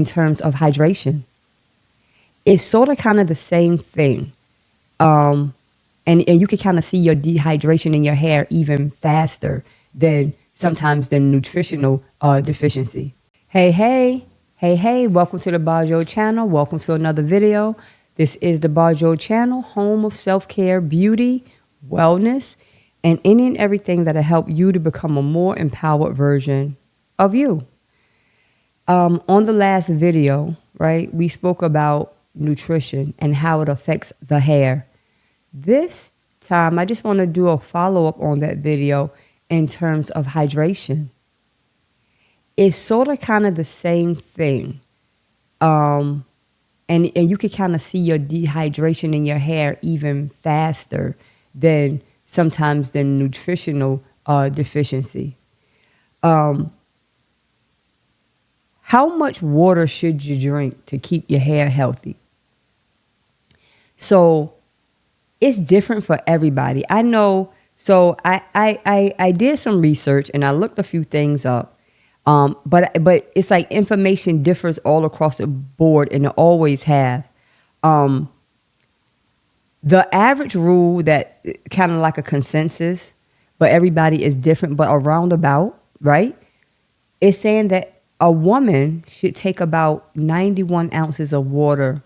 in terms of hydration. It's sort of kind of the same thing. And you can kind of see your dehydration in your hair even faster than sometimes the nutritional deficiency. Hey, welcome to the Bajo channel. Welcome to another video. This is the Bajo channel, home of self-care, beauty, wellness, and any and everything that'll help you to become a more empowered version of you. On the last video, right, we spoke about nutrition and how it affects the hair. This time, I just want to do a follow-up on that video in terms of hydration. It's sort of kind of the same thing. And you can kind of see your dehydration in your hair even faster than sometimes the nutritional deficiency. How much water should you drink to keep your hair healthy? So it's different for everybody. I know. So I did some research and I looked a few things up. But it's like information differs all across the board, and it always have. The average rule that kind of like a consensus, but everybody is different, but a roundabout, right? It's saying that a woman should take about 91 ounces of water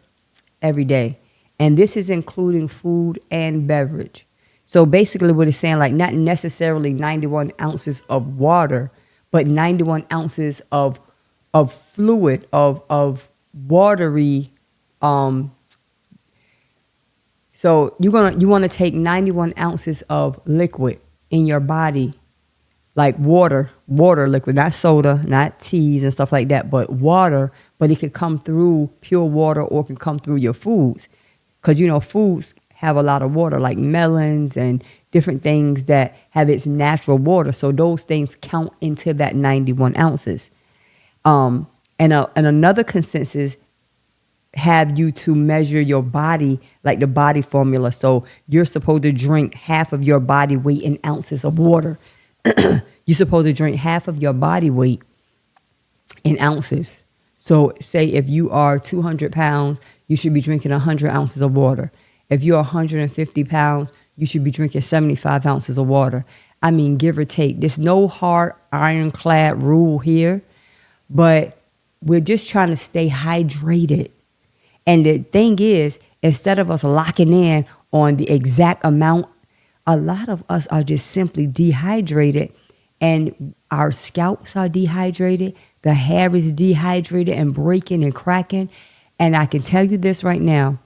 every day. And this is including food and beverage. So basically what it's saying, like not necessarily 91 ounces of water, but 91 ounces of fluid, of watery. So you want to take 91 ounces of liquid in your body, like water liquid, not soda, not teas and stuff like that, but water. But it could come through pure water or it can come through your foods. Because, foods have a lot of water, like melons and different things that have its natural water. So those things count into that 91 ounces. And another consensus have you to measure your body, like the body formula. So you're supposed to drink half of your body weight in ounces of water. You're supposed to drink half of your body weight in ounces. So say if you are 200 pounds, you should be drinking 100 ounces of water. If you're 150 pounds, you should be drinking 75 ounces of water. I mean, give or take. There's no hard ironclad rule here, but we're just trying to stay hydrated. And the thing is, instead of us locking in on the exact amount, a lot of us are just simply dehydrated, and our scalps are dehydrated. The hair is dehydrated and breaking and cracking. And I can tell you this right now.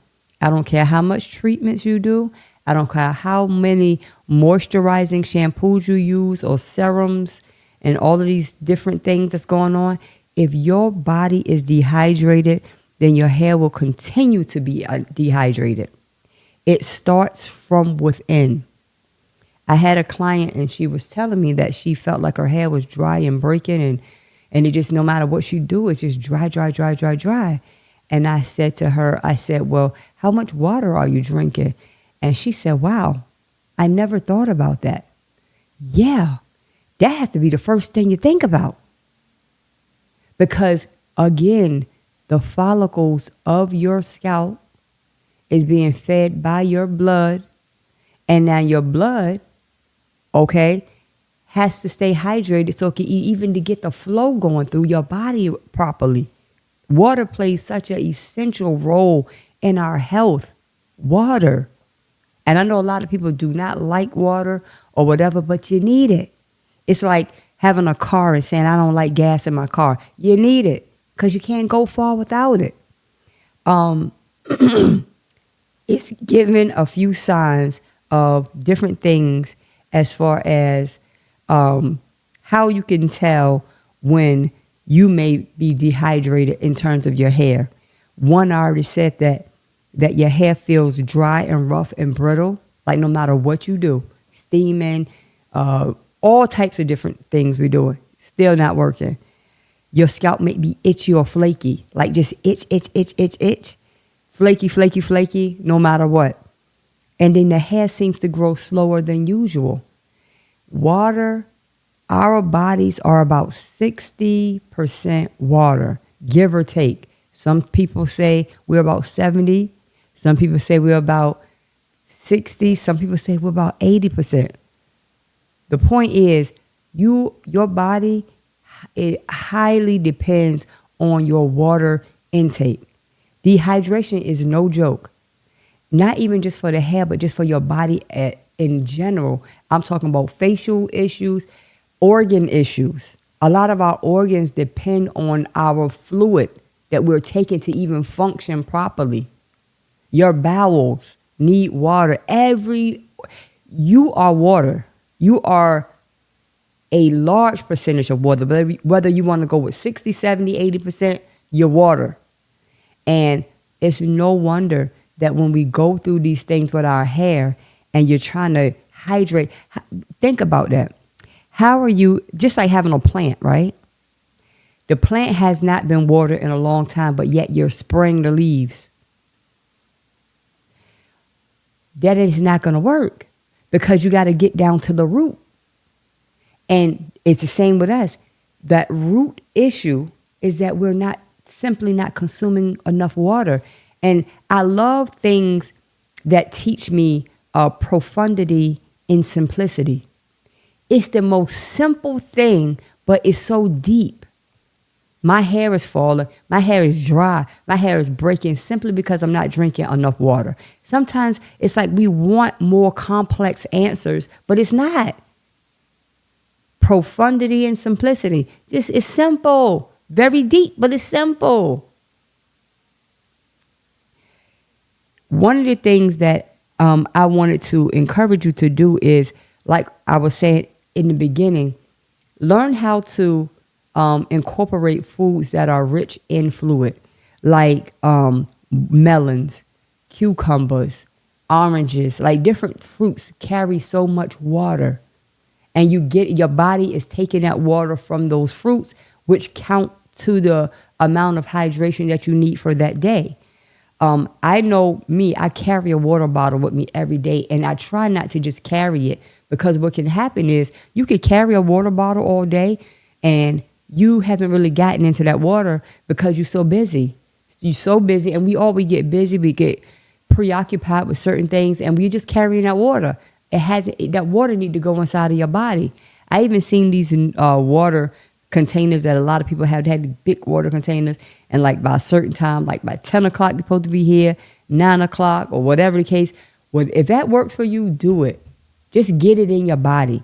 I don't care how much treatments you do. I don't care how many moisturizing shampoos you use or serums and all of these different things that's going on. If your body is dehydrated, then your hair will continue to be dehydrated. It starts from within. I had a client and she was telling me that she felt like her hair was dry and breaking and it just, no matter what she do, it's just dry. And I said to her, well, how much water are you drinking? And she said, wow, I never thought about that. Yeah, that has to be the first thing you think about. Because again, the follicles of your scalp is being fed by your blood. And now your blood, okay, has to stay hydrated so it can even to get the flow going through your body properly. Water plays such an essential role in our health. Water. And I know a lot of people do not like water or whatever, but you need it. It's like having a car and saying, I don't like gas in my car. You need it because you can't go far without it. It's given a few signs of different things as far as how you can tell when you may be dehydrated in terms of your hair. One, I already said that your hair feels dry and rough and brittle, like no matter what you do, steaming, all types of different things we're doing, still not working. Your scalp may be itchy or flaky, like just itch, flaky, no matter what. And then the hair seems to grow slower than usual. Water, our bodies are about 60% water. give or take. Some people say we're about 70. Some people say we're about 60. Some people say we're about 80%. The point is, your body, it highly depends on your water intake. Dehydration is no joke. Not even just for the hair, but just for your body in general. I'm talking about facial issues, organ issues. A lot of our organs depend on our fluid that we're taking to even function properly. Your bowels need water. You are water. You are a large percentage of water. Whether you want to go with 60, 70, 80%, you're water. And it's no wonder that when we go through these things with our hair and you're trying to hydrate, think about that. How are you, just like having a plant, right? The plant has not been watered in a long time, but yet you're spraying the leaves. That is not going to work because you got to get down to the root. And it's the same with us. That root issue is that we're simply not consuming enough water. And I love things that teach me profundity in simplicity. It's the most simple thing, but it's so deep. My hair is falling. My hair is dry. My hair is breaking simply because I'm not drinking enough water. Sometimes it's like we want more complex answers, but it's not. Profundity and simplicity. It's simple. Very deep, but it's simple. One of the things that I wanted to encourage you to do is, like I was saying in the beginning, learn how to incorporate foods that are rich in fluid, like melons, cucumbers, oranges, like different fruits carry so much water. And your body is taking that water from those fruits, which count to the amount of hydration that you need for that day. I know me, I carry a water bottle with me every day, and I try not to just carry it, because what can happen is you could carry a water bottle all day and you haven't really gotten into that water because you're so busy. You're so busy, and we get busy, we get preoccupied with certain things, and we're just carrying that water. That water need to go inside of your body. I even seen these water containers that a lot of people have. They had big water containers, and like by a certain time, like by 10 o'clock, they're supposed to be here, 9 o'clock, or whatever the case. Well, if that works for you, do it. Just get it in your body.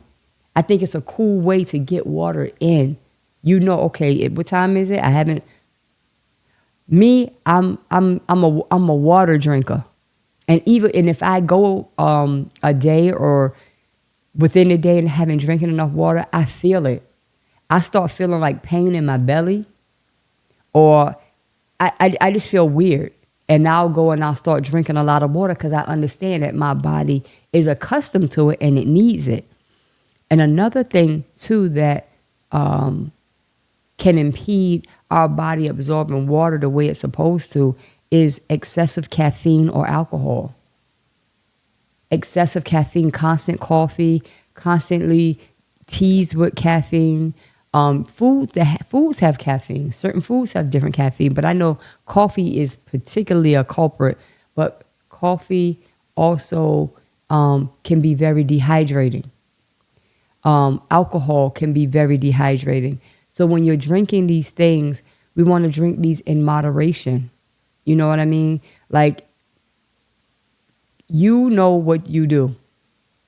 I think it's a cool way to get water in. You know, okay, what time is it? I'm a water drinker. And if I go a day or within a day and haven't drinking enough water, I feel it. I start feeling like pain in my belly, or I just feel weird. And I'll go and I'll start drinking a lot of water because I understand that my body is accustomed to it and it needs it. And another thing, too, that can impede our body absorbing water the way it's supposed to is excessive caffeine or alcohol. Excessive caffeine, constant coffee, constantly teas with caffeine. Foods have caffeine. Certain foods have different caffeine, but I know coffee is particularly a culprit. But coffee also can be very dehydrating. Alcohol can be very dehydrating. So when you're drinking these things, we want to drink these in moderation. You know what I mean? Like, you know what you do.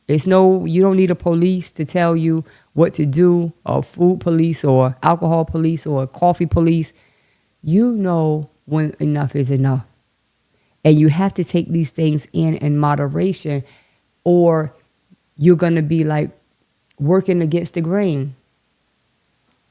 You don't need a police to tell you what to do, or food police or alcohol police or coffee police. You know when enough is enough. And you have to take these things in moderation, or you're going to be like working against the grain.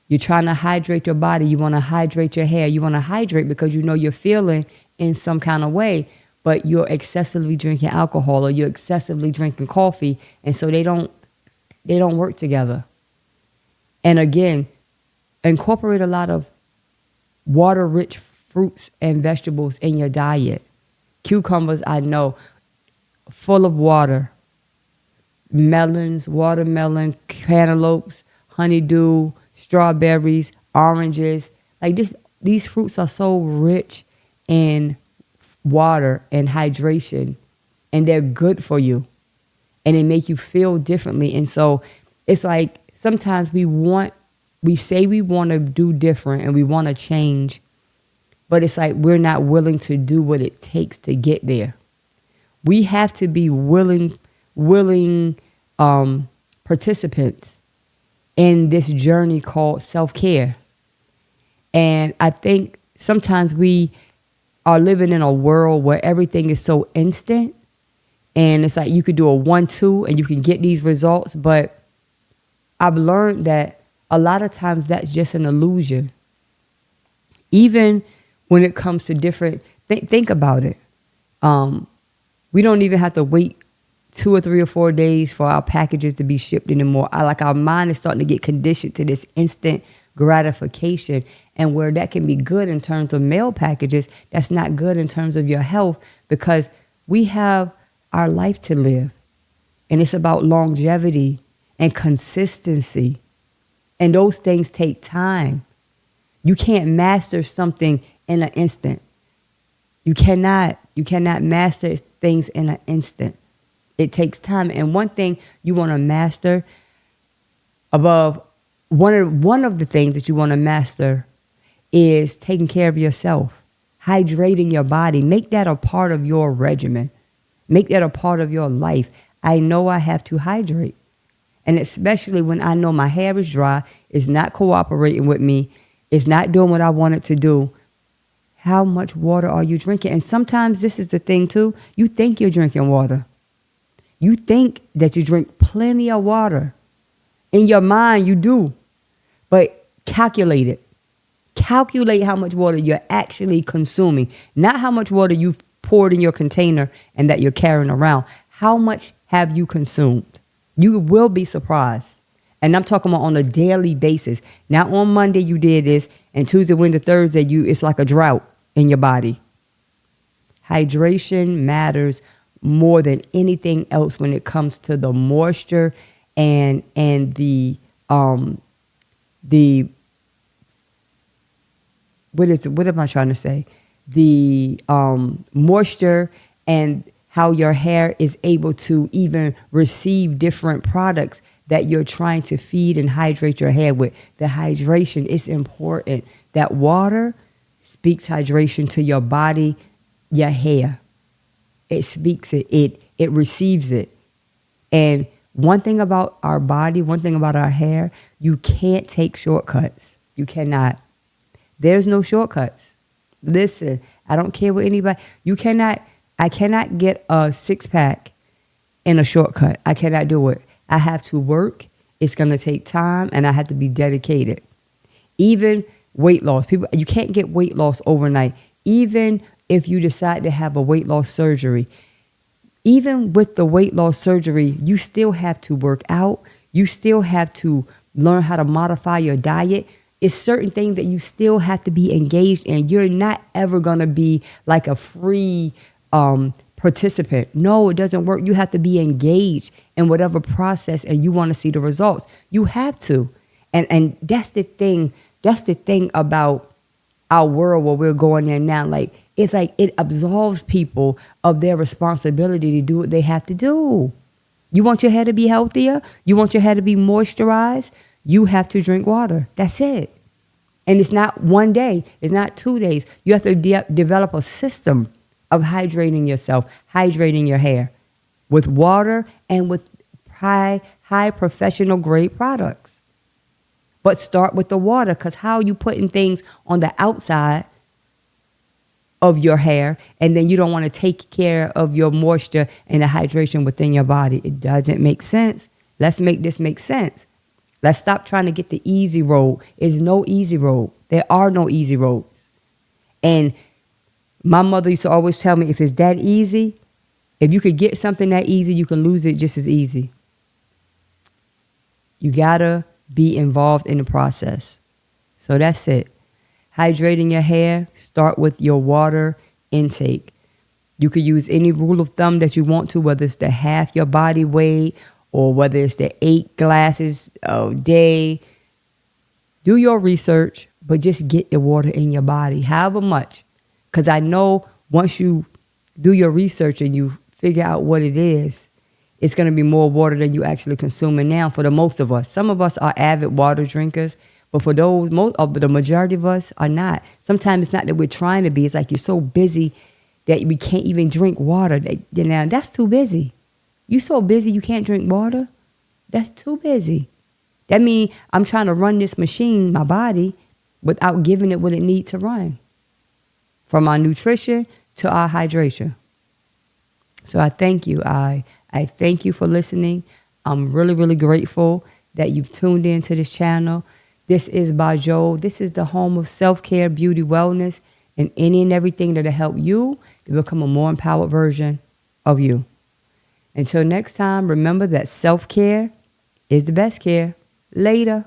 You're trying to hydrate your body. You want to hydrate your hair. You want to hydrate because you know you're feeling in some kind of way, but you're excessively drinking alcohol or you're excessively drinking coffee, and so they don't work together. And again, incorporate a lot of water-rich fruits and vegetables in your diet. Cucumbers, I know, full of water. Melons, watermelon, cantaloupes, honeydew, strawberries, oranges, like just these fruits are so rich in water and hydration, and they're good for you, and they make you feel differently. And so it's like sometimes we say we want to do different and we want to change, but it's like we're not willing to do what it takes to get there. We have to be willing participants in this journey called self-care. And I think sometimes we are living in a world where everything is so instant, and it's like you could do a 1-2 and you can get these results. But I've learned that a lot of times that's just an illusion. Even when it comes to different, think about it. We don't even have to wait 2 or 3 or 4 days for our packages to be shipped anymore. Our mind is starting to get conditioned to this instant gratification, and where that can be good in terms of mail packages, that's not good in terms of your health, because we have our life to live, and it's about longevity and consistency, and those things take time. You can't master something in an instant. You cannot master things in an instant. It takes time. And one thing you want to master above, one of the things that you want to master is taking care of yourself, hydrating your body. Make that a part of your regimen. Make that a part of your life. I know I have to hydrate. And especially when I know my hair is dry, it's not cooperating with me, it's not doing what I want it to do. How much water are you drinking? And sometimes this is the thing too. You think you're drinking water. You think that you drink plenty of water. In your mind, you do. But calculate it. Calculate how much water you're actually consuming. Not how much water you've poured in your container and that you're carrying around. How much have you consumed? You will be surprised. And I'm talking about on a daily basis. Not on Monday you did this, and Tuesday, Wednesday, Thursday, it's like a drought in your body. Hydration matters more than anything else when it comes to the moisture and the what am I trying to say? The moisture and how your hair is able to even receive different products that you're trying to feed and hydrate your hair with. The hydration is important. That water speaks hydration to your body, your hair. It speaks it. It receives it. And one thing about our body, one thing about our hair, you can't take shortcuts. You cannot. There's no shortcuts. Listen, I don't care what anybody, I cannot get a 6-pack in a shortcut. I cannot do it. I have to work. It's going to take time, and I have to be dedicated. Even weight loss. You can't get weight loss overnight. Even if you decide to have a weight loss surgery, even with the weight loss surgery, you still have to work out. You still have to learn how to modify your diet. It's certain things that you still have to be engaged in. You're not ever going to be like a free participant. No, it doesn't work. You have to be engaged in whatever process, and you want to see the results. You have to. And that's the thing. That's the thing about our world where we're going in now. It's like it absolves people of their responsibility to do what they have to do. You want your hair to be healthier? You want your hair to be moisturized? You have to drink water. That's it. And it's not one day. It's not 2 days. You have to develop a system of hydrating yourself, hydrating your hair with water and with high professional grade products. But start with the water, because how are you putting things on the outside of your hair, and then you don't want to take care of your moisture and the hydration within your body? It doesn't make sense. Let's make this make sense. Let's stop trying to get the easy road. There's no easy road. There are no easy roads. And my mother used to always tell me, if it's that easy, if you could get something that easy, you can lose it just as easy. You gotta be involved in the process. So that's it. Hydrating your hair, start with your water intake. You could use any rule of thumb that you want to, whether it's the half your body weight or whether it's the 8 glasses a day. Do your research, but just get the water in your body, however much. Because I know once you do your research and you figure out what it is, it's going to be more water than you actually consuming now for the most of us. Some of us are avid water drinkers, but for those, the majority of us are not. Sometimes it's not that we're trying to be. It's like you're so busy that we can't even drink water. Now, that's too busy. You so busy you can't drink water? That's too busy. That means I'm trying to run this machine, my body, without giving it what it needs to run. From our nutrition to our hydration. So I thank you. I thank you for listening. I'm really, really grateful that you've tuned into this channel. This is Bajo. This is the home of self-care, beauty, wellness, and any and everything that'll help you to become a more empowered version of you. Until next time, remember that self-care is the best care. Later.